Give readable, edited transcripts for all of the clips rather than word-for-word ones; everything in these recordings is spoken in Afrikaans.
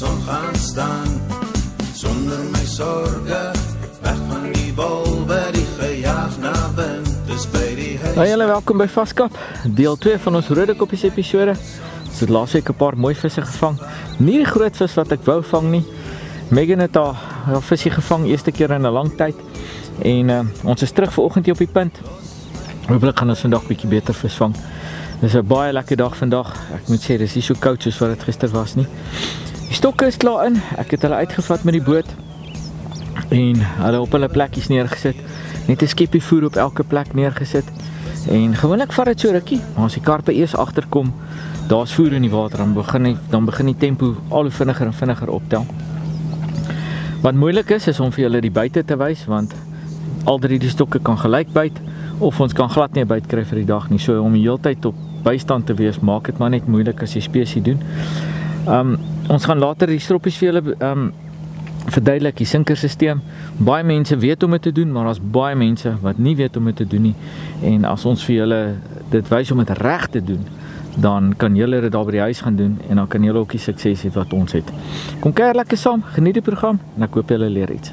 son gaan staan, sonder my sorge, weg van die wolwe, die gejaag na wind, dis by die huis. Hey julle, welkom by Vaskap, deel 2 van ons Rode Koppies episode. Ons het laas week 'n paar mooi visse gevang. Nie die groot vis wat ek wou vang nie. Megan het haar visie gevang, eerste keer in 'n lang tyd. En ons is terug vanoggend hier op die punt. Hopelijk gaan ons vandag bietjie beter vis vang. Dis 'n baie lekker dag vandag. Ek moet sê, dis nie so koud soos wat dit gister was nie. Die stokke is klaar in. Ek het hulle uitgevat met die boot en hulle op hulle plekkies neergesit. Net 'n skepie voer op elke plek neergesit. En gewoonlik vat dit so rukkie, maar as die karpe eers agterkom, daar's voer in die water, dan begin die tempo al hoe vinniger en vinniger optel. Wat moeilik is om vir julle die buite te wys, want al drie die stokke kan gelyk byt, of ons kan glad nie 'n byt kry vir die dag nie. So om die hele tyd op bystand te wees, maak dit maar net moeilik as jy spesie doen. Ons gaan later die stroppies vir julle verduidelik, die sinkersisteem. Baie mense weet om dit te doen, maar daar's baie mense wat nie weet om dit te doen nie. En as ons vir julle dit wys om dit reg te doen, dan kan julle dit daar by die huis gaan doen en dan kan julle ook die sukses hê wat ons het. Kom kuier lekker saam, geniet die program en ek hoop julle leer iets.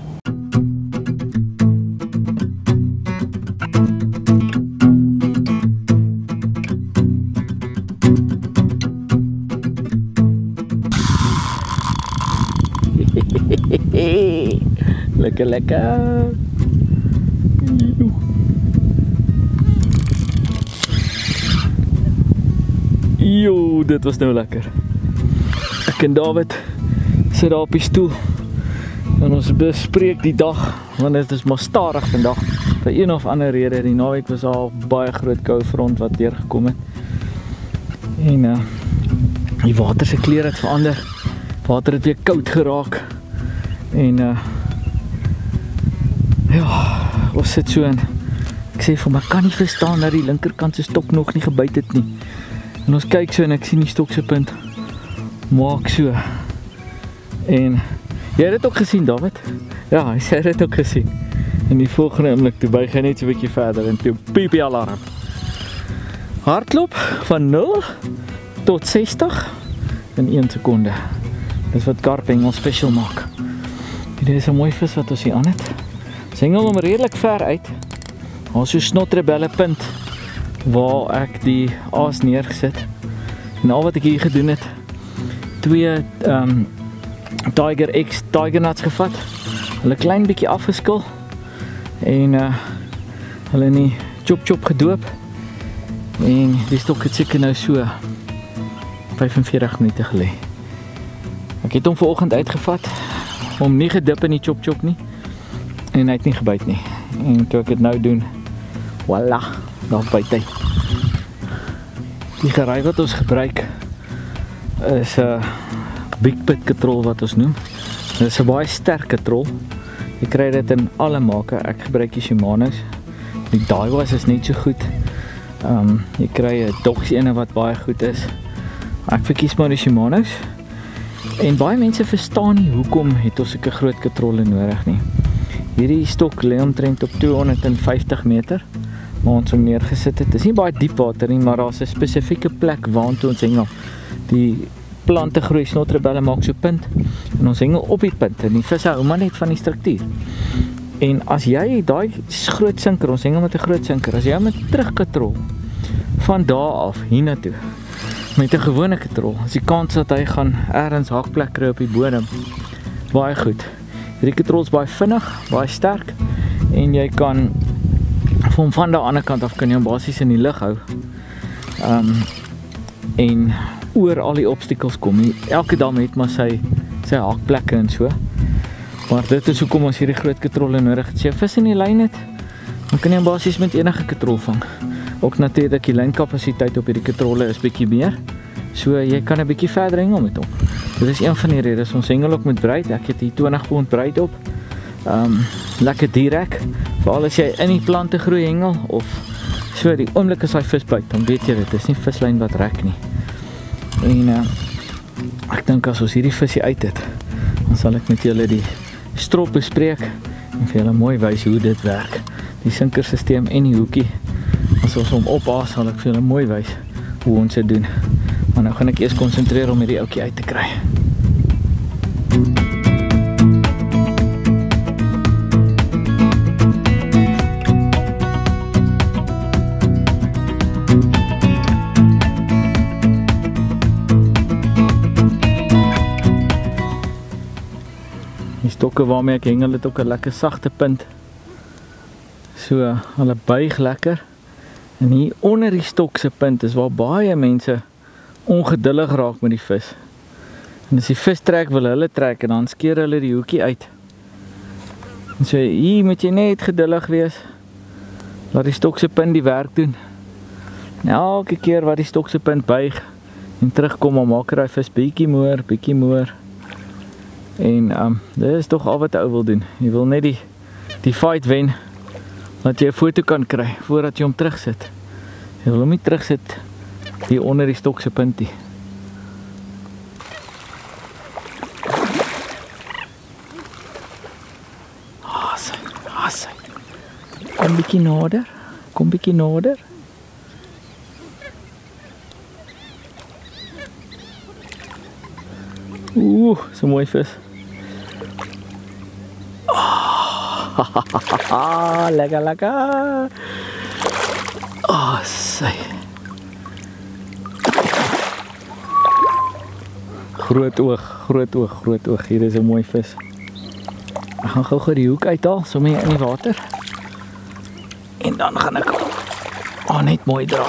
Lekker, lekker. Yo, dit was nou lekker. Ek en David sit daar op die stoel en ons bespreek die dag, want dit is maar stadig vandag vir een of ander rede. Die naweek was al baie groot koue front wat deurgekom het. En die water se kleur het verander. Water het weer koud geraak. En ja, ons sit so en ek sê vir my, kan nie verstaan dat die linkerkant se stok nog nie gebyt het nie. En ons kyk so en ek sien die stok se punt maak so. En jy het dit ook gesien, David? Ja, hy sê dit ook gesien. En die volgende oomblik toe buig hy net so 'n bietjie verder en toe piep die alarm. Hardloop van 0 tot 60 in 1 sekonde. Dis wat karp hengel special maak. Dit is 'n mooi vis wat ons hier aan het. Ons hengel hom redelik ver uit. Daar's so snotrebelle punt waar ek die aas neergesit. En al wat ek hier gedoen het, 2 Tiger X Tiger nuts gevat. Hulle klein bietjie afgeskil en hulle in die chop gedoop. En die stok het seker nou so 45 minute gelê. Ek het hom vanoggend uitgevat, hom nie gedip in die chop nie en hy het nie gebyt nie. En toe ek dit nou doen, voilà, daar byt hy. Die geraai wat ons gebruik is 'n big pit katrol wat ons noem. Dit is 'n baie sterk katrol. Jy kry dit in alle make. Ek gebruik die Shimano's. Die Daiwas is net so goed. Jy kry 'n Dox ene wat baie goed is. Ek verkies maar die Shimano's. En baie mense verstaan nie hoekom het ons sulke groot katrolle nodig nie. Hierdie stok lê omtrent op 250 meter waar ons hom neergesit het. Dit is nie baie diep water nie, maar daar's 'n spesifieke plek waartoe ons hengel. Die plante groei, snotrebelle maak so punt en ons hengel op die punt en die visse hou maar net van die struktuur. En as jy daai groot sinker, ons hengel met 'n groot sinker, as jy hom terugkatrol van daar af hiernatoe met 'n gewone katrol, is die kans dat hy gaan ergens hakplek kry op die bodem baie goed. Hierdie katrol is baie vinnig, baie sterk en jy kan hom van die ander kant af kan jy hom basies in die lug hou. En oor al die obstacles kom. Elke dam het maar sy hakplekke en so. Maar dit is hoekom ons hierdie groot katrolle nodig het. As jy vis in die lyn het, dan kan jy hom basies met enige katrol vang. Ook natuurlik die lynkapasiteit op hierdie katrolle is bietjie meer. So jy kan 'n bietjie verder hengel met hom. Dit is een van die redes ons hengel ook met breid. Ek het hier 20 pond breid op. Lekker direk. Veral as jy in die plante groei hengel of so die oomblik as hy vis byt, dan weet jy dit is nie vislyn wat rek nie. En ek dink as ons hierdie visie uit het, dan sal ek met julle die strop bespreek en vir julle mooi wys hoe dit werk. Die sinkersisteem en die hoekie. As ons hom opaas, sal ek vir julle mooi wys hoe ons dit doen. Maar nou gaan ek eers konsentreer om hierdie ouetjie uit te kry. stokke waarmee ek hengel het ook 'n lekker sagte punt. So, hulle buig lekker. En hier onder die stok se punt is waar baie mense ongeduldig raak met die vis. En as die vis trek, wil hulle trek en dan skeer hulle die hoekie uit. En so hier moet jy net geduldig wees. Laat die stok se punt die werk doen. En elke keer wat die stok se punt buig en terugkom, dan maak hy vis bietjie moer. En dit is tog al wat 'n ou wil doen. Jy wil net die fight wen, dat jy 'n foto kan kry voordat jy hom terugsit. Jy wil hom nie terugsit hier onder die stok se punt nie. Asai. Kom bietjie nader. So mooi vis. Lekker. Asai. Groot oog. Hier is 'n mooi vis. Ek gaan gou die hoek uithaal, sommer in die water. En dan gaan ek net mooi dra.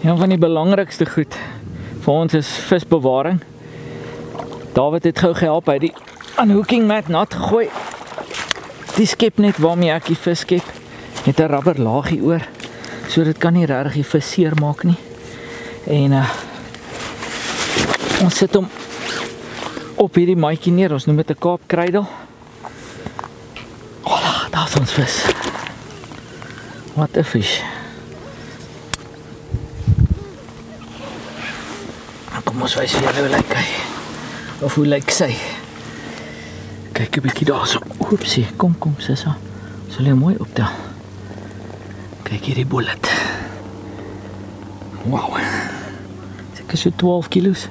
Een van die belangrikste goed vir ons is visbewaring. David het gou gehelp, hy het die unhooking mat nat gegooi. Die skepnet waarmee ek die vis skep, het 'n rubber laagie oor, so dit kan nie regtig die vis seer maak nie. En ons sit hom op hierdie maatjie neer, ons noem dit 'n kaapkruidel. Hola, daar is ons vis. What a fish. Kom ons wys vir julle hoe lyk hy. Of hoe lyk sy. Kyk 'n bietjie daar so. Oepsie, kom sissa. Sal jy mooi optel. Kyk hierdie bullet. Wow. Seker so 12 kilos.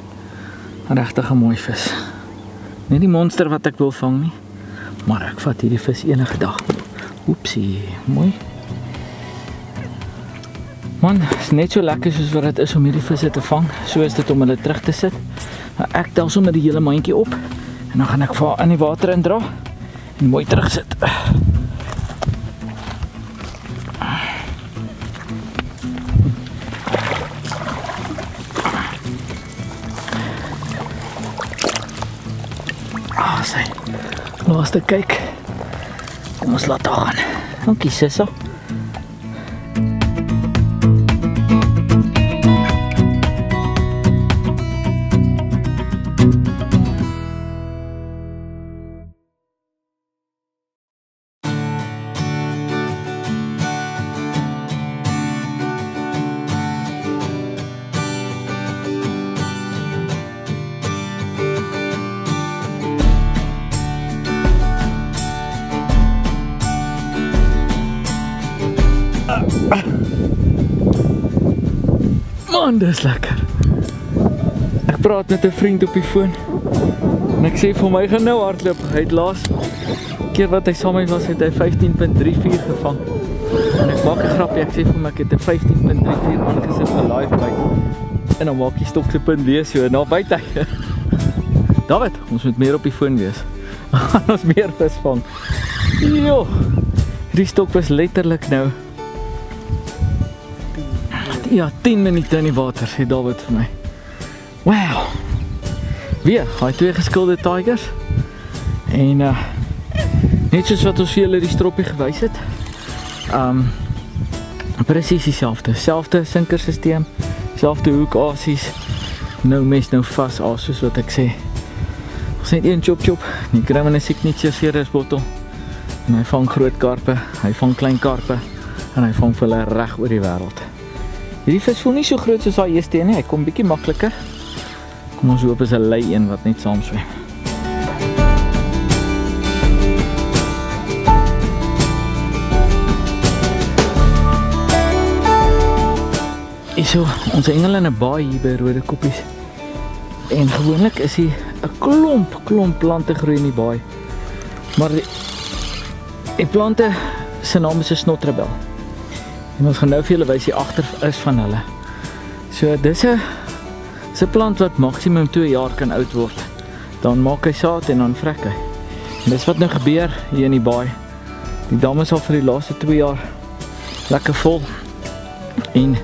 Regtig 'n mooi vis. Nie die monster wat ek wil vang nie, maar ek vat hierdie vis enige dag. Oepsie, mooi. Man, is net so lekker soos wat dit is om hierdie visse te vang. So is dit om hulle terug te sit. Ek tel sommer die hele mandjie op en dan gaan ek vir haar in die water indra en mooi terugsit. Sy. Laaste kyk. Kom ons laat haar gaan. Dankie sissa. Man, dis lekker. Ek praat met 'n vriend op die foon en ek sê vir my gaan nou hardloop. Hy het laas keer wat hy saam met my was, het hy 15.34 gevang. En ek maak 'n grapjie, ek sê vir my ek het 'n 15.34 aangesit vir live bait. En dan maak die stok se punt weer so en dan byt hy. David, ons moet meer op die foon wees. Ons meer vis vang. Jo. Die stok was letterlik nou. Ja, 10 minute in die water, sê David vir my. Wow. Weer, hy 2 geskilde tigers. En net soos wat ons vir julle die stroppie gewys het. Presies dieselfde. Selfde sinkersisteem, selfde hoekasies. Nou mes nou vas as soos wat ek sê. Ons het een chop. Die kry met 'n signature series bottel. En hy vang groot karpe, hy vang klein karpe en hy vang vir hulle reg oor die wêreld. Hierdie vis voel nie so groot soos daai eerste een nie, hy kom bietjie makliker. Kom ons hoop is 'n lei een wat net saam swem. Hierso, ons hengel in 'n baai hier by Rode Koppies. En gewoonlik is hier 'n klomp plante groei in die baai. Maar die plante se naam is 'n snotrebel. En ons gaan nou vir julle wys die agter is van hulle. So dis 'n plant wat maksimum 2 jaar kan oud word. dan maak hy saad en dan vrek hy. En dis wat nou gebeur hier in die baai. Die dam is al vir die laaste 2 jaar lekker vol. En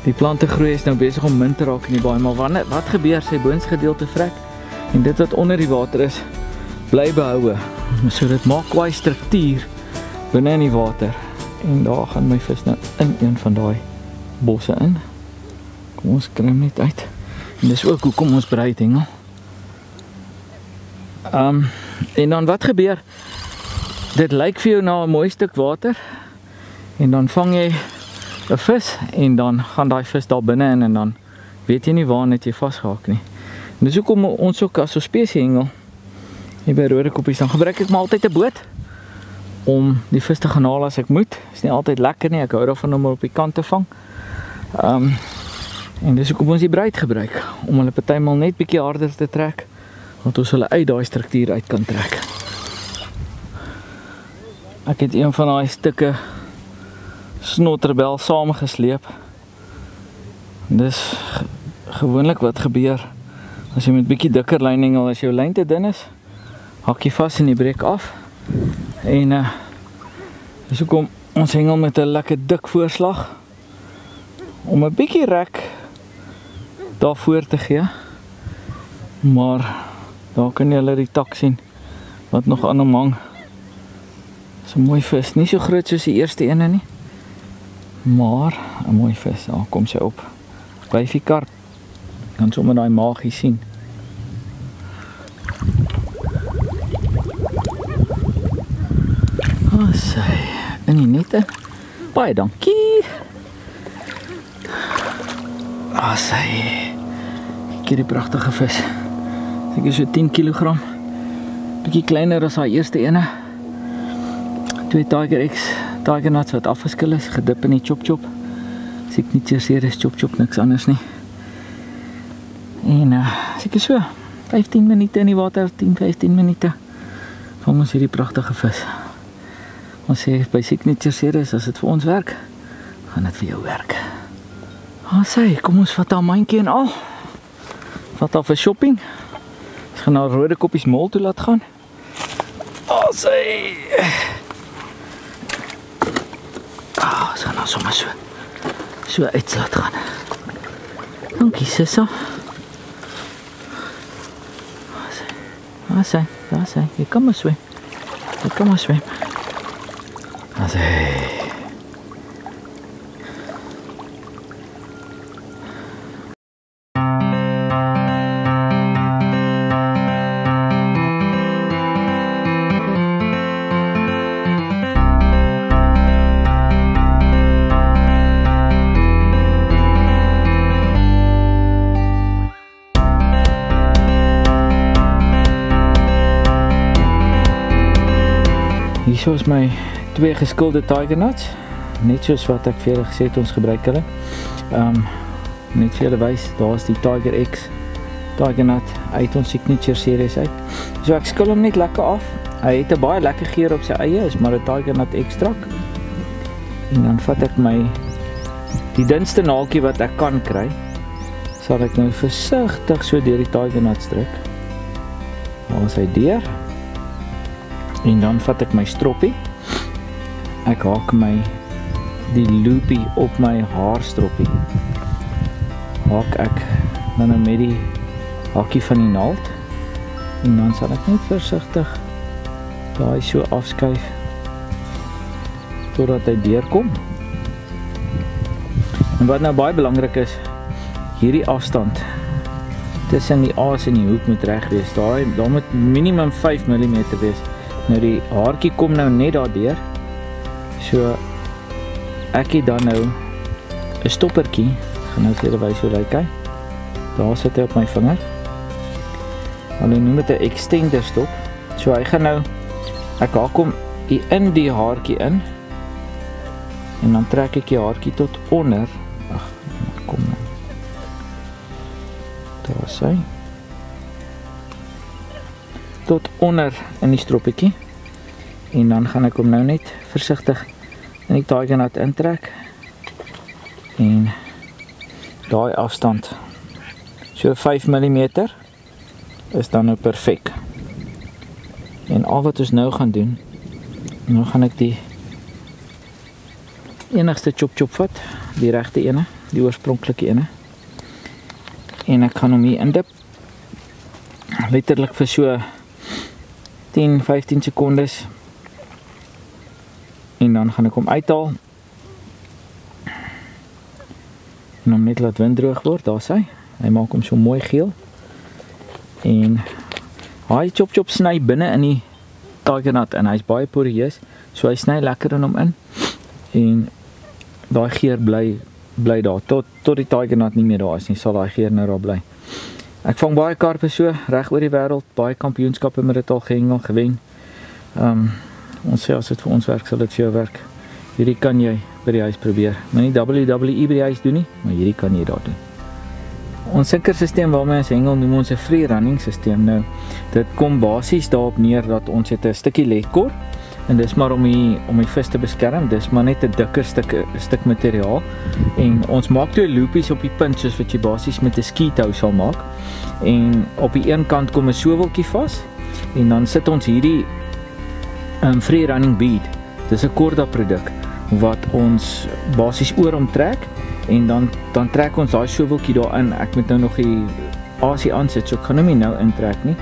die plante groei is nou besig om min te raak in die baai. Maar wat gebeur? Sy boonste gedeelte vrek. En dit wat onder die water is, bly behouwe. So dit maak kwaai struktuur binne in die water. En daar gaan my vis nou in een van daai bosse in. Kom ons kry hom net uit. En dis ook hoekom ons brei het hengel. En dan wat gebeur? Dit lyk vir jou na 'n mooi stuk water. En dan vang jy 'n vis en dan gaan daai vis daar binne in en dan weet jy nie waar net jy vasgehaak nie. En dis hoekom ons ook as 'n spesie hengel hier by Rodekoppies, dan gebruik ek maar altyd 'n boot om die vis te gaan haal as ek moet. Is nie altyd lekker nie, ek hou daarvan om op die kant te vang. En dis hoekom ons die braid gebruik, om hulle partymal net bietjie harder te trek, want ons hulle uit daai struktuur uit kan trek. Ek het een van daai stukke snotterbel saamgesleep. Dis gewoonlik wat gebeur as jy met bietjie dikker lyn hengel, as jou lyn te dun is, hak jy vas en jy breek af. En dis hoekom ons hengel met 'n lekker dik voorslag om 'n bietjie rek daarvoor te gee. Maar daar kan jy hulle die tak sien wat nog aan hom hang. Dis 'n mooi vis, nie so groot soos die eerste ene nie, maar 'n mooi vis. Daar kom sy op. Wyfiekarp. Kan sommer daai maagie sien. Sy in die nette. Baie dankie. Sy. Kyk hierdie pragtige vis. Seker so 10 kg. Bietjie kleiner as haar eerste ene. 2 Tiger X Tiger nuts wat afgeskil is, gedip in die chop-chop. Signature series chop-chop, niks anders nie. En seker so 15 minute in die water, 10-15 minute. Vang ons hierdie pragtige vis. Ons sê by Signature series, as dit vir ons werk, gaan dit vir jou werk. Sy, kom ons vat haar mandjie en al. Vat haar vir shopping. Ons gaan na Rodekoppies Mall toe laat gaan. Sy. Ons gaan nou sommer so uit laat gaan. Dankie, sissa. Daar sy. Jy kan maar swem. Sy. Hier is my 2 geskilde Tiger nuts, net soos wat ek vir julle gesê het, ons gebruik hulle. Net vir julle wys, daar is die Tiger X Tiger nut uit ons Signature series uit. So ek skil hom net lekker af. Hy het 'n baie lekker geur op sy eie, is maar 'n Tiger nut ekstrak. En dan vat ek die dunste naaltjie wat ek kan kry, sal ek nou versigtig so deur die Tiger nut stryk. Daar is hy deur. En dan vat ek my stroppie. Ek haak die loopie op my haarstroppie. Haak ek dan met die hakkie van die naald. En dan sal ek net versigtig daai so afskuif totdat hy deurkom. En wat nou baie belangrik is, hierdie afstand tussen die aas en die hoek moet reg wees. Daar moet minimum 5 mm wees. Nou die haartjie kom nou net daardeur. So ek het dan nou 'n stoppertjie. Ek gaan nou vir julle wys hoe lyk hy. Daar sit hy op my vinger. Hulle noem dit 'n extender stop. So hy gaan nou, ek haak hom in die haartjie in. En dan trek ek die haartjie tot onder. Kom nou. Daar is hy. Tot onder in die stroppietjie. En dan gaan ek hom nou net versigtig in die Tiger nut intrek. En daai afstand, so 5 mm, is dan nou perfek. En al wat ons nou gaan doen, nou gaan ek die enigste chop vat, die regte ene, die oorspronklike ene. En ek gaan hom hier indip. Letterlik vir so 10-15 sekondes. En dan gaan ek hom uithaal. En hom net laat windroog word, daar is hy. Hy maak hom so mooi geel. En hy chop sny binne in die tiger nut en hy's baie poreus, so hy sny lekker in hom in. En daai geur bly daar tot die tiger nut nie meer daar is nie, sal daai geur nou daar bly. Ek vang baie karpe so reg oor die wêreld, baie kampioenskappe met dit al gehengel, gewen. Ons sê as dit vir ons werk, sal dit vir jou werk. Hierdie kan jy by die huis probeer. Maar nie WWE by die huis doen nie, maar hierdie kan jy daar doen. Ons sinkersysteem waarmee ons hengel noem ons 'n free running systeem. Nou, dit kom basies daarop neer dat ons het 'n stukkie letkor en dis maar om die vis te beskerm. Dis maar net 'n dikker stuk materiaal en ons maak twee loopies op die punt soos wat jy basies met 'n skiethou sal maak. En op die een kant kom 'n soweltjie vas en dan sit ons hierdie free running bead. Dis 'n Korda produk wat ons basies oor hom trek. En dan trek ons daai soweltjie daarin. Ek moet nou nog die asie aansit, so ek gaan hom nie nou intrek nie.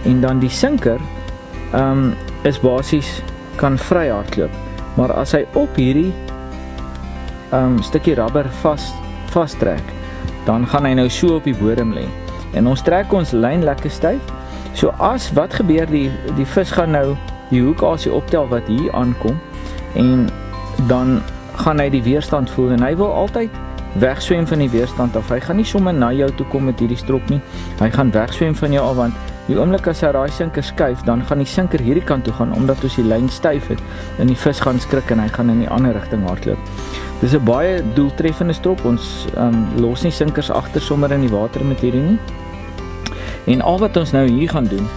En dan die sinker is basies kan vry hardloop. Maar as hy op hierdie stukkie rubber vastrek, dan gaan hy nou so op die bodem lê. En ons trek ons lyn lekker styf. So as wat gebeur, die vis gaan nou die hoekasie optel wat hier aankom en dan gaan hy die weerstand voel en hy wil altyd wegswem van die weerstand af. Hy gaan nie sommer na jou toe kom met hierdie strop nie. Hy gaan wegswem van jou af want die oomblik as hy daai sinker skuif, dan gaan die sinker hierdie kant toe gaan omdat ons die lyn styf het en die vis gaan skrik en hy gaan in die ander rigting hardloop. Dis 'n baie doeltreffende strop. Ons los nie sinkers agter sommer in die water met hierdie nie. En al wat ons nou hier gaan doen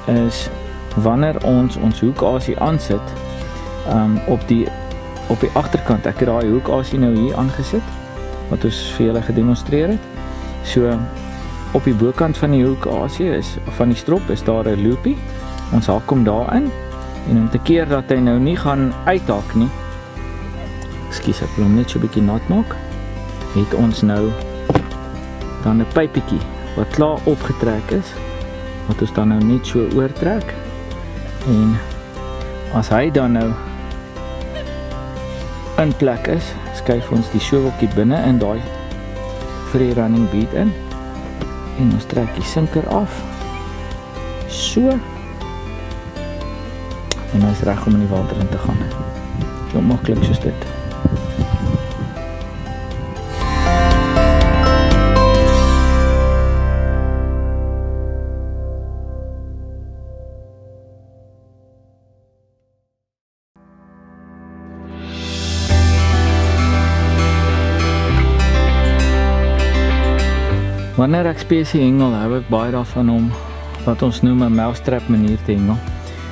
is wanneer ons hoekasie aansit op die agterkant. Ek het daai hoekasie nou hier aangesit wat ons vir julle gedemonstreer het. So op die bokant van die hoekasie van die strop is daar 'n loopie. Ons haak hom daarin en om te keer dat hy nou nie gaan uithaak nie. Ekskuus, ek wil hom net so 'n bietjie nat maak. Het ons nou dan 'n pypietjie wat klaar opgetrek is wat ons dan nou net so oortrek. En as hy dan nou in plek is, skuif ons die soweltjie binne in daai free running bead in en ons trek die sinker af so en hy is reg om in die water in te gaan. So maklik soos dit. Wanneer ek spesie hengel, hou ek baie daarvan om wat ons noem 'n mousetrap manier te hengel.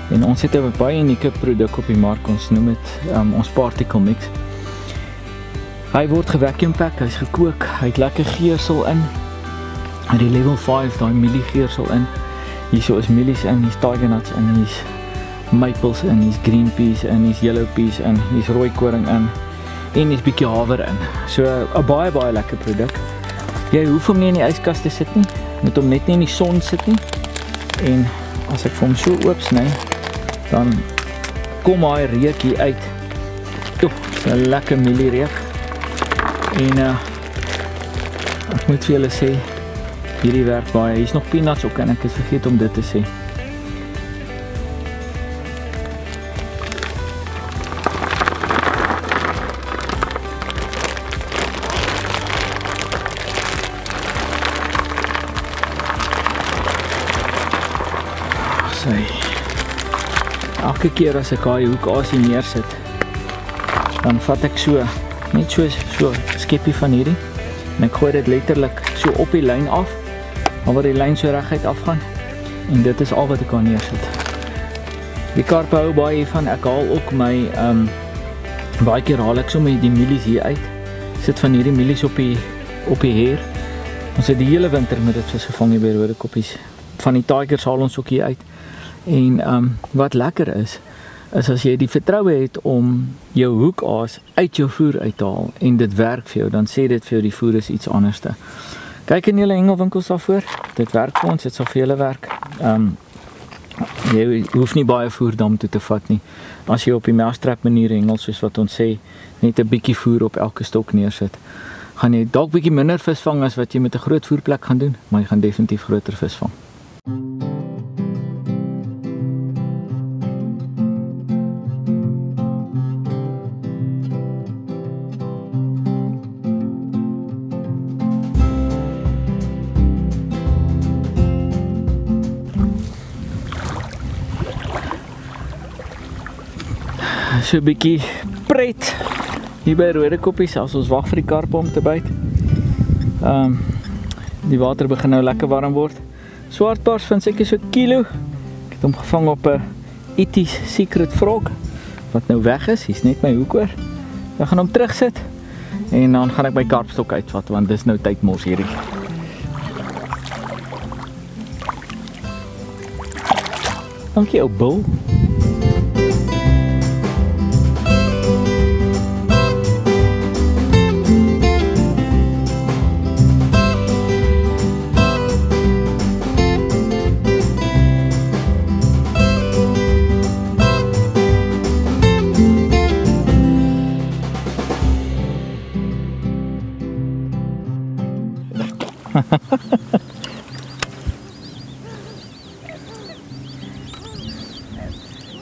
En ons het 'n baie unieke produk op die mark, ons noem dit ons particle mix. Hy word gevacuum pack, hy's gekook, hy het lekker geursel in. Hy het die level 5, daai mielie geursel in. Hierso is mielies in, hier's tiger nuts in, hier's maples in, hier's green peas in, hier's yellow peas in, hier's rooi koring in en hier's bietjie haver in. So 'n baie lekker produk. Jy hoef hom nie in die yskas te sit nie, moet hom net nie in die son sit nie. En as ek vir hom so oop sny, dan kom hy reuk hier uit. Toe, 'n lekker mielie reuk. En ek moet vir julle sê, hierdie werk baie. Hier's nog peanuts ook en ek het vergeet om dit te sê. Elke keer as ek daai hoekasie neersit, dan vat ek so, net so 'n skeppie van hierdie en ek gooi dit letterlik so op die lyn af, waar die lyn so reguit afgaan en dit is al wat ek kan neersit. Die karpe hou baie hiervan, ek haal ook my baie keer haal ek sommer die mielies hier uit. Sit van hierdie mielies op die heer. Ons het die hele winter met dit vis gevang hier by Rodekoppies. van die tigers haal ons ook hier uit. En wat lekker is as jy die vertroue het om jou hoekaas uit jou voer uit te haal en dit werk vir jou, dan sê dit vir jou die voer is iets anderste. Kyk in julle hengelwinkels daarvoor, dit werk vir ons, dit sal vir julle werk. Jy hoef nie baie voer dam toe te vat nie. As jy op die mousetrap manier hengel, soos wat ons sê, net 'n bietjie voer op elke stok neersit, gaan jy dalk bietjie minder vis vang as wat jy met 'n groot voerplek gaan doen, maar jy gaan definitief groter vis vang. So 'n bietjie pret hier by Rodekoppies as ons wag vir die karpe om te byt. Die water begin nou lekker warm word. Swartbaars van seker so 1 kilo. Ek het hom gevang op 'n Itis Secret Frog wat nou weg is. Hier's net my hoek oor. Ek gaan hom terugsit en dan gaan ek my karpstok uitvat want dis nou tyd mors hierdie. Dankie ou Bill.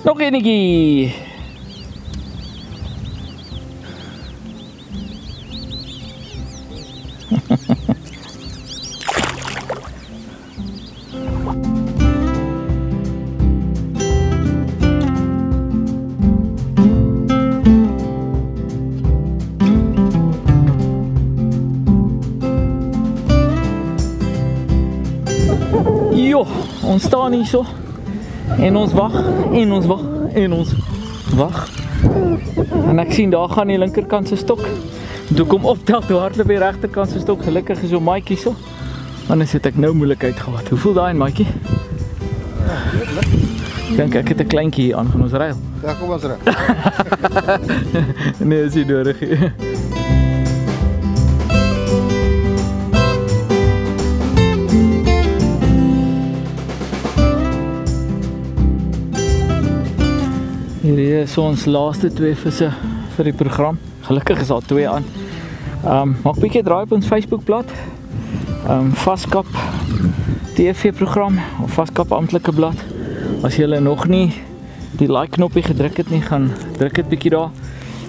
Nog enetjie. Jo, ons staan hier so en ons wag en ons wag en ons wag. En ek sien daar gaan die linkerkant se stok. Toe kom optel toe hardloop die regterkant se stok. Gelukkig is so maatjie so. Anders het ek nou moeilikheid gehad. Hoe voel daai maatjie? Dink ek het 'n kleintjie hier aan, gaan ons ruil. Ja, kom ons ruil. Nee, is nie nodig nie. Hierdie is ons laaste 2 visse vir die program. Gelukkig is daar 2 aan. Maak 'n bietjie draai op ons Facebookblad. Vaskap TV program of Vaskap amptelike blad. As jy nog nie die like knoppie gedruk het nie, gaan druk dit bietjie daar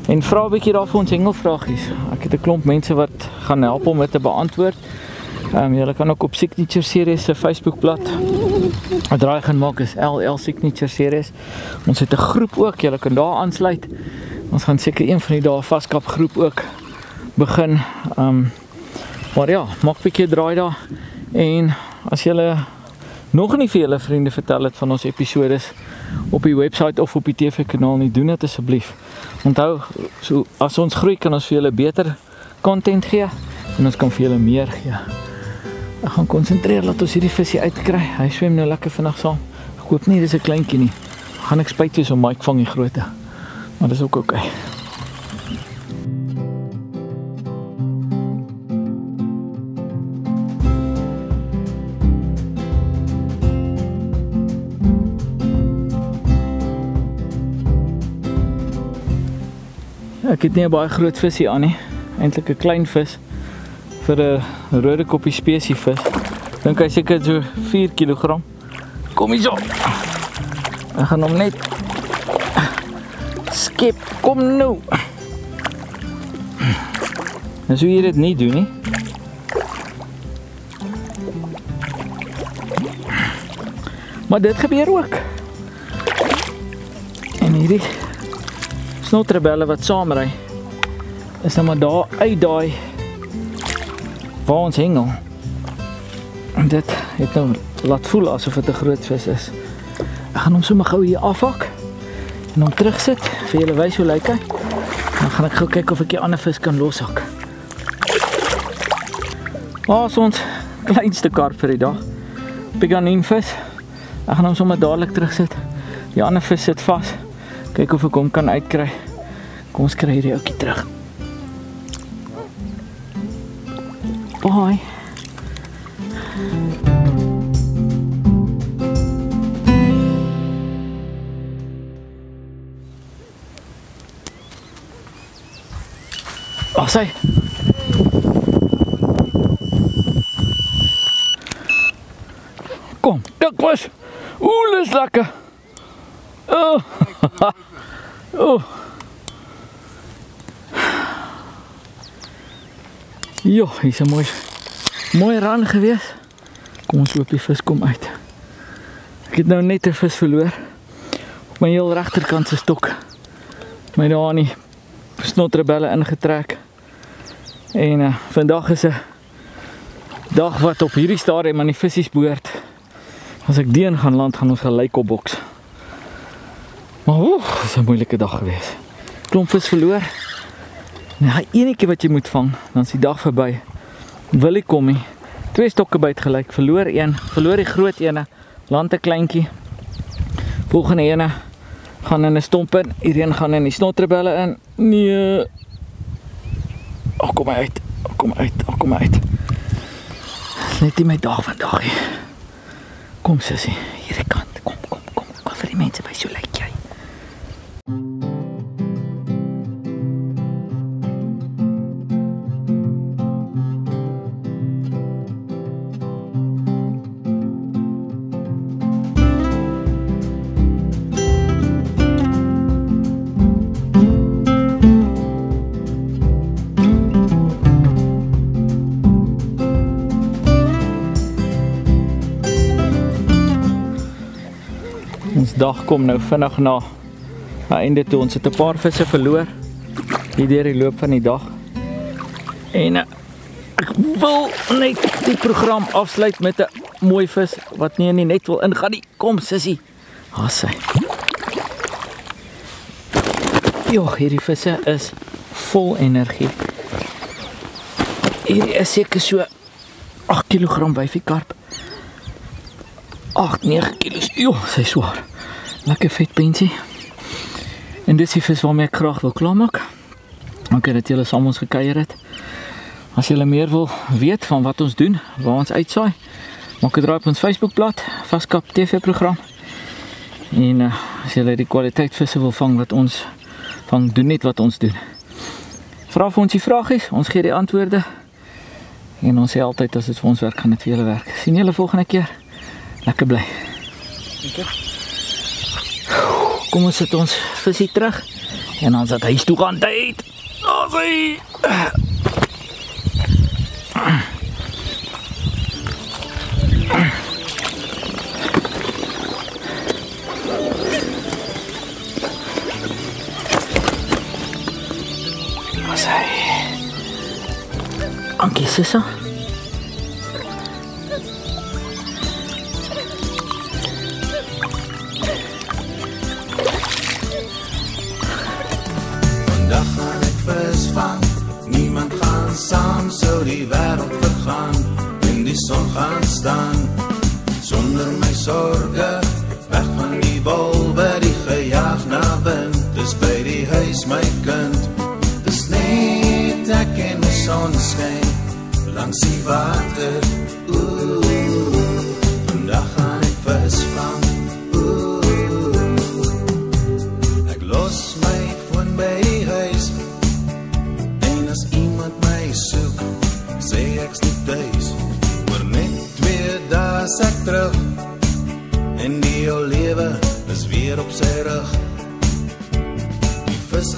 en vra 'n bietjie daar vir ons hengelvragies. Ek het 'n klomp mense wat gaan help om dit te beantwoord. Julle kan ook op Signature Series se Facebookblad 'n draai gaan maak, is LL Signature Series. Ons het 'n groep ook, julle kan daar aansluit. Ons gaan seker een van die dae Vaskap groep ook begin. Maar ja, maak 'n bietjie draai daar. En as julle nog nie vir julle vriende vertel het van ons episodes op die website of op die TV kanaal nie, doen dit asseblief. Onthou, so as ons groei kan ons vir julle beter content gee en ons kan vir julle meer gee. Ek gaan konsentreer dat ons hierdie visie uitkry. Hy swem nou lekker vinnig saam. Ek hoop nie dis 'n kleintjie nie. Gaan ek spyt wees om Mike vang die grootte. Maar dis ook oké. Ek het nie 'n baie groot visie aan nie. Eintlik 'n klein vis vir 'n rodekoppie spesievis. Dink hy seker so 4 kg. Kom hier so. Ek gaan hom net skep. Kom nou. En so hier dit nie doen nie. Maar dit gebeur ook. En hierdie snotrebelle wat saamry is nou maar daar uit daai waar ons hengel. En dit het nou laat voel asof dit 'n groot vis is. Ek gaan hom sommer gou hier afhak en hom terugsit vir julle wys hoe lyk hy. Dan gaan ek gou kyk of ek die ander vis kan loshak. Ons kleinste karp vir die dag. Peganinvis. Ek gaan hom sommer dadelik terugsit. Die ander vis sit vas. Kyk of ek hom kan uitkry. Kom ons kry hierdie ouetjie terug. Bye. Oh, sy. Kom, dikvis. Oeh, dis lekker. Oh. Oh. Jo, hier is 'n mooi rand gewees. Kom ons loop die vis kom uit. Ek het nou net 'n vis verloor op my heel regterkant se stok. My daar aan die snotrebelle ingetrek. En vandag is 'n dag wat op hierdie stadium aan die visies behoort. As ek deen gaan land, gaan ons gelyk op boks. Maar dit is 'n moeilike dag gewees. Klomp vis verloor. Nou, enetjie wat jy moet vang, dan is die dag verby. Wil ek kom nie. 2 stokke byt gelyk, verloor die groot ene, land 'n kleintjie. Volgende ene gaan in 'n stomp in, hierdie gaan in die snotrebelle in. Nee. Kom uit. Net nie my dag vandag nie. Kom sussie, hierdie kant. Kom. Ek wil vir die mense wys hoe lyk jy. Ons dag kom nou vinnig na einde toe. Ons het 'n paar visse verloor hier deur die loop van die dag. En ek wil net die program afsluit met 'n mooi vis wat nie in die net wil ingaan nie. Kom sussie. Sy. Jo, hierdie visse is vol energie. Hierdie is seker so 8 kg wyfiekarp. 8-9 kilos. Jo, sy swaar. Lekker vet pensie. En dis die vis waarmee ek graag wil klaarmaak. Dankie dat julle saam ons gekuier het. As julle meer wil weet van wat ons doen, waar ons uitsaai, maak 'n draai op ons Facebookblad, Vaskap TV program. En as julle die kwaliteit visse wil vang wat ons vang, doen net wat ons doen. Vra vir ons die vragies, ons gee die antwoorde. En ons sê altyd as dit vir ons werk, gaan dit vir julle werk. Sien julle volgende keer. Lekker bly. Kom ons sit ons visie terug en dan sit huis toe gaan tyd. Sy. Sy. Ankie sissa. Niemand gaan saam, sou die wêreld vergaan en die son gaan staan sonder my sorge, weg van die wolwe die gejaag na wind. Dis by die huis my kind, dis net ek en die son skyn langs die water. Vandag gaan ek vis vang. Ek los my foon by die huis. As iemand my soek, sê ek's nie thuis. Oor net 2 dae is ek terug en die ou lewe is weer op sy rug. Die vis